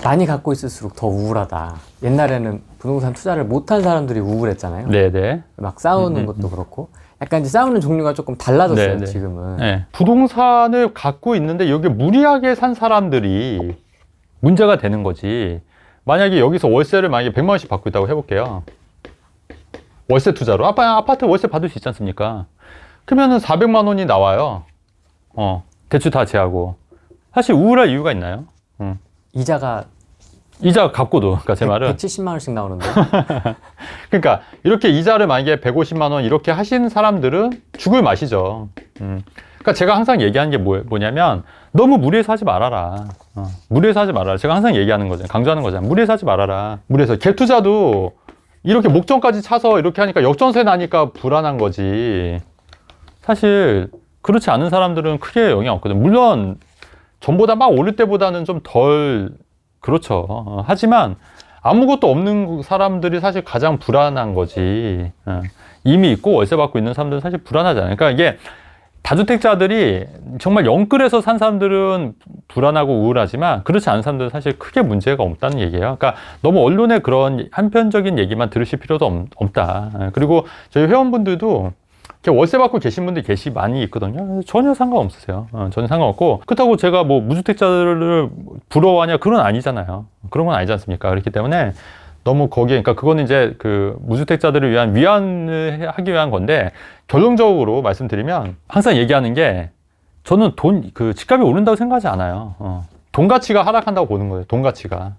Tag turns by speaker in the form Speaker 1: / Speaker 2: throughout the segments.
Speaker 1: 많이 갖고 있을수록 더 우울하다. 옛날에는 부동산 투자를 못한 사람들이 우울했잖아요.
Speaker 2: 네네.
Speaker 1: 막 싸우는 것도 그렇고. 약간 이제 싸우는 종류가 조금 달라졌어요,
Speaker 2: 네네.
Speaker 1: 지금은.
Speaker 2: 네. 부동산을 갖고 있는데 여기 무리하게 산 사람들이 문제가 되는 거지. 만약에 여기서 월세를 만약에 100만 원씩 받고 있다고 해볼게요. 월세 투자로. 아파트 월세 받을 수 있지 않습니까? 그러면은 400만 원이 나와요. 대출 다 제하고. 사실 우울할 이유가 있나요?
Speaker 1: 이자가
Speaker 2: 이자 갚고도, 그러니까 제 말은.
Speaker 1: 170만 원씩 나오는데.
Speaker 2: 그러니까 이렇게 이자를 만약에 150만 원 이렇게 하신 사람들은 죽을 맛이죠. 그러니까 제가 항상 얘기하는 게 뭐냐면 너무 무리해서 하지 말아라. 무리해서 하지 말아라. 제가 항상 얘기하는 거잖아요. 강조하는 거잖아요. 무리해서 하지 말아라. 무리해서 갭투자도 이렇게 목전까지 차서 이렇게 하니까 역전세 나니까 불안한 거지. 사실 그렇지 않은 사람들은 크게 영향 없거든. 물론 전보다 막 오를 때보다는 좀 덜 그렇죠. 하지만 아무것도 없는 사람들이 사실 가장 불안한 거지. 이미 있고 월세 받고 있는 사람들은 사실 불안하잖아요. 그러니까 이게 다주택자들이 정말 영끌에서 산 사람들은 불안하고 우울하지만 그렇지 않은 사람들은 사실 크게 문제가 없다는 얘기예요. 그러니까 너무 언론의 그런 한편적인 얘기만 들으실 필요도 없다. 그리고 저희 회원분들도 월세 받고 계신 분들이 많이 있거든요. 전혀 상관없으세요. 전혀 상관없고 그렇다고 제가 뭐 무주택자들을 부러워하냐 그건 아니잖아요. 그런 건 아니지 않습니까? 그렇기 때문에 너무 거기에 그러니까 그거는 이제 그 무주택자들을 위한 위안을 하기 위한 건데 결론적으로 말씀드리면 항상 얘기하는 게 저는 그 집값이 오른다고 생각하지 않아요. 돈 가치가 하락한다고 보는 거예요. 돈 가치는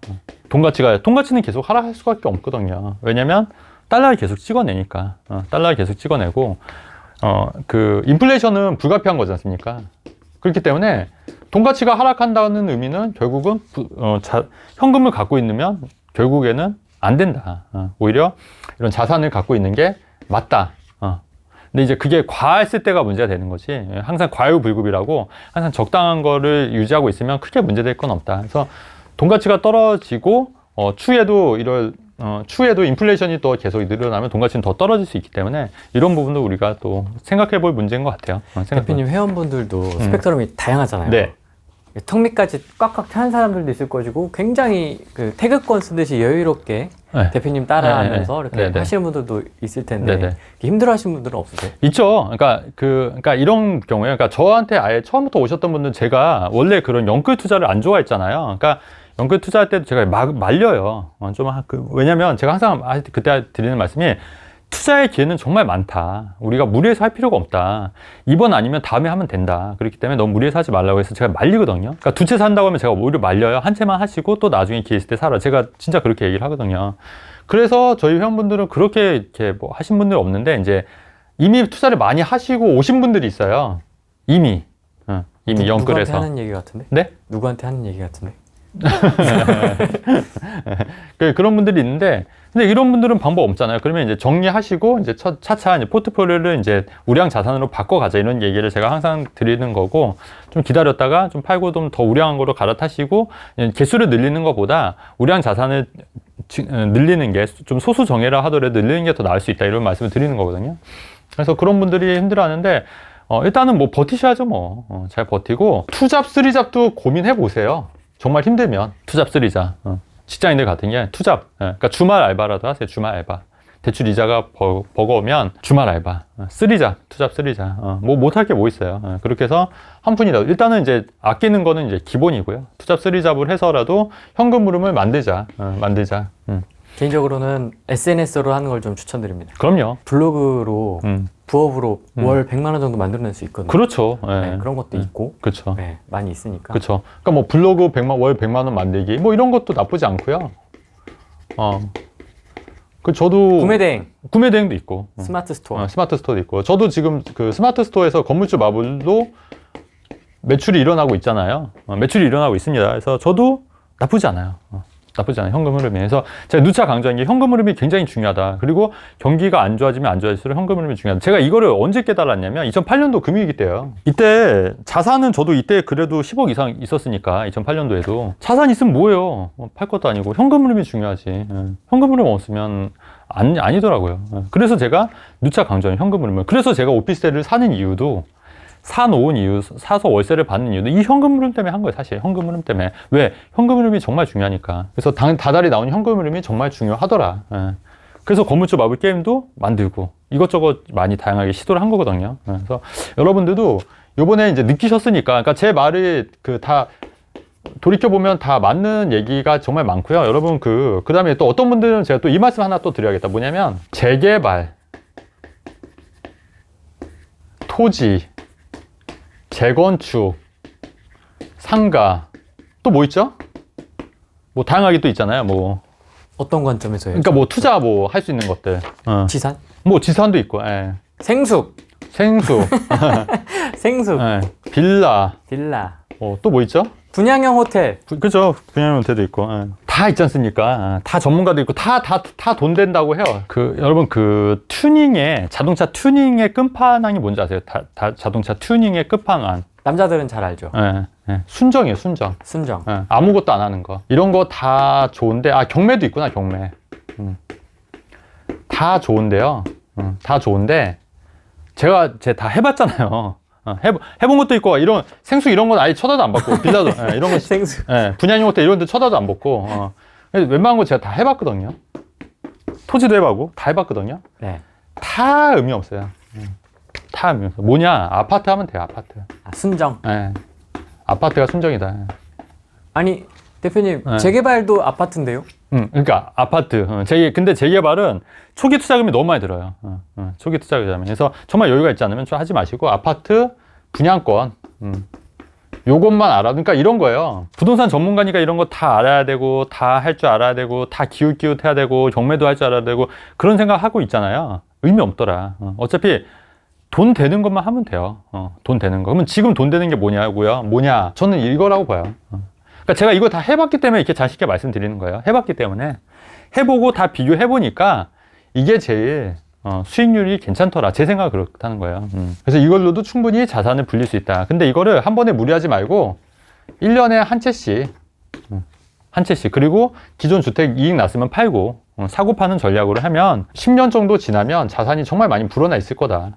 Speaker 2: 계속 하락할 수밖에 없거든요. 왜냐면 달러를 계속 찍어내니까. 달러를 계속 찍어내고 그 인플레이션은 불가피한 거지 않습니까? 그렇기 때문에 돈 가치가 하락한다는 의미는 결국은 현금을 갖고 있으면 결국에는 안 된다. 오히려 이런 자산을 갖고 있는 게 맞다. 근데 이제 그게 과했을 때가 문제가 되는 거지. 항상 과유불급이라고 항상 적당한 거를 유지하고 있으면 크게 문제될 건 없다. 그래서 돈 가치가 떨어지고 추후에도 인플레이션이 또 계속 늘어나면 돈 가치는 더 떨어질 수 있기 때문에 이런 부분도 우리가 또 생각해 볼 문제인 것 같아요.
Speaker 1: 대표님 회원분들도 스펙트럼이 다양하잖아요.
Speaker 2: 네.
Speaker 1: 턱 밑까지 꽉꽉 찬 사람들도 있을 것이고 굉장히 그 태극권 쓰듯이 여유롭게
Speaker 2: 네.
Speaker 1: 대표님 따라하면서
Speaker 2: 네.
Speaker 1: 이렇게
Speaker 2: 네.
Speaker 1: 하시는 분들도 있을 텐데
Speaker 2: 네.
Speaker 1: 힘들어하시는 분들은 없으세요?
Speaker 2: 있죠. 그러니까 이런 경우에 그러니까 저한테 아예 처음부터 오셨던 분들은 제가 원래 그런 연끌 투자를 안 좋아했잖아요. 그러니까 연끌 투자할 때도 제가 말려요. 왜냐면 제가 항상 그때 드리는 말씀이 투자의 기회는 정말 많다. 우리가 무리해서 할 필요가 없다. 이번 아니면 다음에 하면 된다. 그렇기 때문에 너무 무리해서 하지 말라고 해서 제가 말리거든요. 그러니까 두 채 산다고 하면 제가 오히려 말려요. 한 채만 하시고 또 나중에 기회 있을 때 사라. 제가 진짜 그렇게 얘기를 하거든요. 그래서 저희 회원분들은 그렇게 이렇게 뭐 하신 분들 없는데 이제 이미 투자를 많이 하시고 오신 분들이 있어요. 이미 연끌에서.
Speaker 1: 누구한테 하는 얘기 같은데?
Speaker 2: 네?
Speaker 1: 누구한테 하는 얘기 같은데?
Speaker 2: 그런 분들이 있는데, 근데 이런 분들은 방법 없잖아요. 그러면 이제 정리하시고, 이제 차차 이제 포트폴리오를 이제 우량 자산으로 바꿔가자. 이런 얘기를 제가 항상 드리는 거고, 좀 기다렸다가 좀 팔고 좀 더 우량한 거로 갈아타시고, 개수를 늘리는 것보다 우량 자산을 늘리는 게 좀 소수 정예라 하더라도 늘리는 게 더 나을 수 있다. 이런 말씀을 드리는 거거든요. 그래서 그런 분들이 힘들어 하는데, 일단은 뭐 버티셔야죠, 뭐. 잘 버티고, 투잡, 쓰리잡도 고민해 보세요. 정말 힘들면 투잡 쓰리잡 직장인들 같은 게 투잡 그러니까 주말 알바라도 하세요. 주말 알바 대출 이자가 버거우면 주말 알바 쓰리잡 투잡 쓰리잡 뭐 못할 게 뭐 있어요. 그렇게 해서 한 푼이라도 일단은 이제 아끼는 거는 이제 기본이고요. 투잡 쓰리잡을 해서라도 현금 흐름을 만들자.
Speaker 1: 개인적으로는 SNS로 하는 걸 좀 추천드립니다.
Speaker 2: 그럼요.
Speaker 1: 블로그로 부업으로 월 100만 원 정도 만들어낼 수 있거든요.
Speaker 2: 그렇죠.
Speaker 1: 네, 그런 것도 있고
Speaker 2: 그렇죠.
Speaker 1: 네, 많이 있으니까.
Speaker 2: 그렇죠. 그러니까 뭐 블로그 월 100만 원 만들기 뭐 이런 것도 나쁘지 않고요. 저도 구매대행도 있고
Speaker 1: 스마트 스토어.
Speaker 2: 스마트 스토어도 있고 저도 지금 그 스마트 스토어에서 건물주 마블도 매출이 일어나고 있잖아요. 매출이 일어나고 있습니다. 그래서 저도 나쁘지 않아요. 현금 흐름이. 그래서 제가 누차 강조한 게 현금 흐름이 굉장히 중요하다. 그리고 경기가 안 좋아지면 안 좋아질수록 현금 흐름이 중요하다. 제가 이거를 언제 깨달았냐면 2008년도 금융위기 때요. 이때 자산은 저도 이때 그래도 10억 이상 있었으니까 2008년도에도 자산 있으면 뭐예요? 팔 것도 아니고 현금 흐름이 중요하지. 현금 흐름 없으면 아니더라고요. 그래서 제가 누차 강조한 현금 흐름을. 그래서 제가 오피스텔을 사는 이유도 사놓은 이유, 사서 월세를 받는 이유도 이 현금 흐름 때문에 한 거예요, 사실. 현금 흐름 때문에. 왜? 현금 흐름이 정말 중요하니까. 그래서 다달이 나오는 현금 흐름이 정말 중요하더라. 예. 그래서 건물주 마블 게임도 만들고 이것저것 많이 다양하게 시도를 한 거거든요. 예. 그래서 여러분들도 요번에 이제 느끼셨으니까, 그러니까 제 말이 다 돌이켜보면 다 맞는 얘기가 정말 많고요. 여러분 그 다음에 또 어떤 분들은 제가 또 이 말씀 하나 또 드려야겠다. 뭐냐면 재개발, 토지, 재건축, 상가, 또 뭐 있죠? 뭐 다양하게 또 있잖아요. 뭐
Speaker 1: 어떤 관점에서요?
Speaker 2: 그러니까 뭐 투자 뭐 할 수 있는 것들.
Speaker 1: 지산?
Speaker 2: 뭐 지산도 있고, 예.
Speaker 1: 생숙,
Speaker 2: 생수,
Speaker 1: 생숙,
Speaker 2: 예. 빌라,
Speaker 1: 빌라,
Speaker 2: 또 뭐 있죠?
Speaker 1: 분양형 호텔.
Speaker 2: 그죠. 분양 형태도 있고, 예. 다 있지 않습니까? 다 전문가도 있고, 다 돈 된다고 해요. 여러분, 튜닝의, 자동차 튜닝의 끝판왕이 뭔지 아세요? 자동차 튜닝의 끝판왕.
Speaker 1: 남자들은 잘 알죠.
Speaker 2: 예, 예. 순정이에요, 순정.
Speaker 1: 순정.
Speaker 2: 예. 아무것도 안 하는 거. 이런 거 다 좋은데, 경매도 있구나, 경매. 다 좋은데요. 다 좋은데, 제가 다 해봤잖아요. 해본 것도 있고, 생수 이런 건 아예 쳐다도 안 받고, 빌라도, 예, 이런 거.
Speaker 1: 생수.
Speaker 2: 예, 분양용 호텔 이런 데 쳐다도 안 받고, 웬만한 거 제가 다 해봤거든요. 토지도 해봤고, 다 해봤거든요.
Speaker 1: 네.
Speaker 2: 다 의미 없어요. 다 의미 없어요. 뭐냐? 아파트 하면 돼요, 아파트.
Speaker 1: 순정.
Speaker 2: 예. 아파트가 순정이다.
Speaker 1: 아니, 대표님,
Speaker 2: 네.
Speaker 1: 재개발도 아파트인데요?
Speaker 2: 그러니까 아파트. 근데 재개발은 초기 투자금이 너무 많이 들어요. 초기 투자금이. 그래서 정말 여유가 있지 않으면 하지 마시고 아파트 분양권. 요것만 알아. 그러니까 이런 거예요. 부동산 전문가니까 이런 거 다 알아야 되고, 다 할 줄 알아야 되고, 다 기웃기웃해야 되고, 경매도 할 줄 알아야 되고, 그런 생각 하고 있잖아요. 의미 없더라. 어차피 돈 되는 것만 하면 돼요. 돈 되는 거. 그러면 지금 돈 되는 게 뭐냐고요? 뭐냐? 저는 이거라고 봐요. 그러니까 제가 이거 다 해봤기 때문에 이렇게 자신 있게 말씀드리는 거예요. 해봤기 때문에. 해보고 다 비교해보니까 이게 제일 수익률이 괜찮더라. 제 생각은 그렇다는 거예요. 그래서 이걸로도 충분히 자산을 불릴 수 있다. 근데 이거를 한 번에 무리하지 말고 1년에 한 채씩, 한 채씩. 그리고 기존 주택 이익 났으면 팔고 사고 파는 전략으로 하면 10년 정도 지나면 자산이 정말 많이 불어나 있을 거다.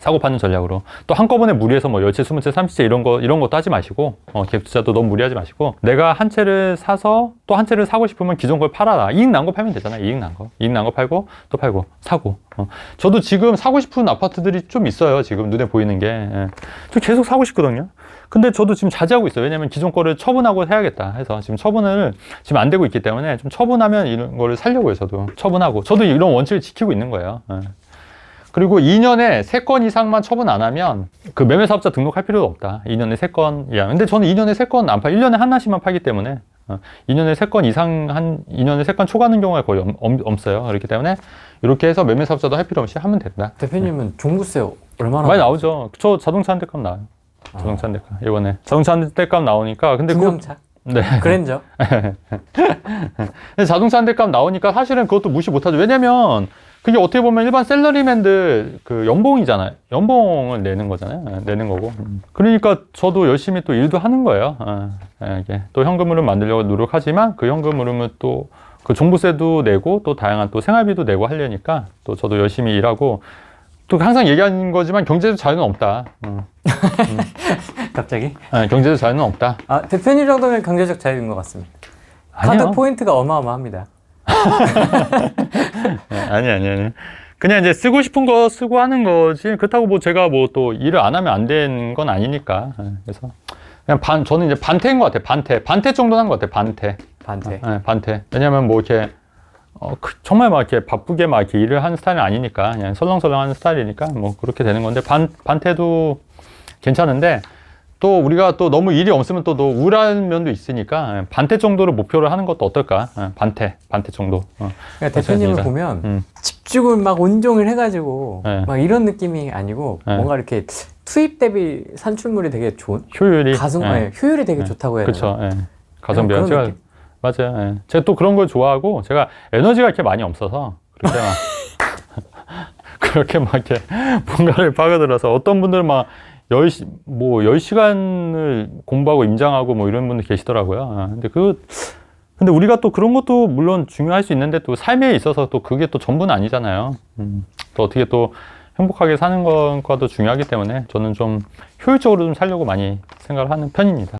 Speaker 2: 사고 파는 전략으로. 또 한꺼번에 무리해서 뭐 10채, 20채, 30채 이런 것도 하지 마시고, 갭 투자도 너무 무리하지 마시고, 내가 한 채를 사서 또 한 채를 사고 싶으면 기존 걸 팔아라. 이익 난 거 팔면 되잖아. 이익 난 거. 이익 난 거 팔고, 또 팔고, 사고. 저도 지금 사고 싶은 아파트들이 좀 있어요. 지금 눈에 보이는 게. 예. 저 계속 사고 싶거든요. 근데 저도 지금 자제하고 있어요. 왜냐면 기존 거를 처분하고 해야겠다 해서 지금 처분을 지금 안 되고 있기 때문에 좀 처분하면 이런 거를 살려고요. 저도 처분하고. 저도 이런 원칙을 지키고 있는 거예요. 예. 그리고 2년에 3건 이상만 처분 안 하면 그 매매사업자 등록할 필요도 없다. 2년에 3건 이상. 근데 저는 2년에 3건 안 팔, 1년에 하나씩만 팔기 때문에 2년에 3건 이상 2년에 3건 초과하는 경우가 거의 없어요. 그렇기 때문에 이렇게 해서 매매사업자도 할 필요 없이 하면 된다.
Speaker 1: 대표님은 종부세 얼마나
Speaker 2: 많이 나오죠. 저 자동차 한 대값 나와요. 자동차 한 대값. 이번에 자동차 한 대값 나오니까. 근데
Speaker 1: 중형차?
Speaker 2: 네.
Speaker 1: 그랜저?
Speaker 2: 근데 자동차 한 대값 나오니까 사실은 그것도 무시 못하죠. 왜냐면 그게 어떻게 보면 일반 샐러리맨들 연봉이잖아요. 연봉을 내는 거잖아요. 내는 거고. 그러니까 저도 열심히 또 일도 하는 거예요. 이게 또 현금 흐름 만들려고 노력하지만 그 현금 흐름을 또 그 종부세도 내고 또 다양한 또 생활비도 내고 하려니까 또 저도 열심히 일하고 또 항상 얘기하는 거지만 경제적 자유는 없다.
Speaker 1: 갑자기?
Speaker 2: 경제적 자유는 없다.
Speaker 1: 대표님 정도면 경제적 자유인 것 같습니다.
Speaker 2: 아니요.
Speaker 1: 카드 포인트가 어마어마합니다.
Speaker 2: 아니. 그냥 이제 쓰고 싶은 거 쓰고 하는 거지. 그렇다고 뭐 제가 뭐 또 일을 안 하면 안 되는 건 아니니까. 그래서 그냥 저는 이제 반태인 것 같아요. 반태 정도는 한 것 같아요. 반태. 반태. 왜냐면 뭐 이렇게 정말 막 이렇게 바쁘게 막 이렇게 일을 하는 스타일은 아니니까 그냥 설렁설렁 하는 스타일이니까 뭐 그렇게 되는 건데 반태도 괜찮은데 또 우리가 또 너무 일이 없으면 또 우울한 면도 있으니까 반태 정도로 목표를 하는 것도 어떨까? 반태 정도.
Speaker 1: 그러니까 대표님을 보면 집중을 막 온종일 해가지고 막 이런 느낌이 아니고 뭔가 이렇게 투입 대비 산출물이 되게 좋은
Speaker 2: 효율이
Speaker 1: 효율이 되게 좋다고 해야 되나?
Speaker 2: 그렇죠. 가성비가 제가 맞아요. 제가 또 그런 걸 좋아하고 제가 에너지가 이렇게 많이 없어서 그렇게 막 그렇게 막 이렇게 뭔가를 파고들어서 어떤 분들은 막 10시간을 공부하고 임장하고 뭐 이런 분들 계시더라고요. 근데 우리가 또 그런 것도 물론 중요할 수 있는데 또 삶에 있어서 또 그게 또 전부는 아니잖아요. 또 어떻게 또 행복하게 사는 것과도 중요하기 때문에 저는 좀 효율적으로 좀 살려고 많이 생각을 하는 편입니다.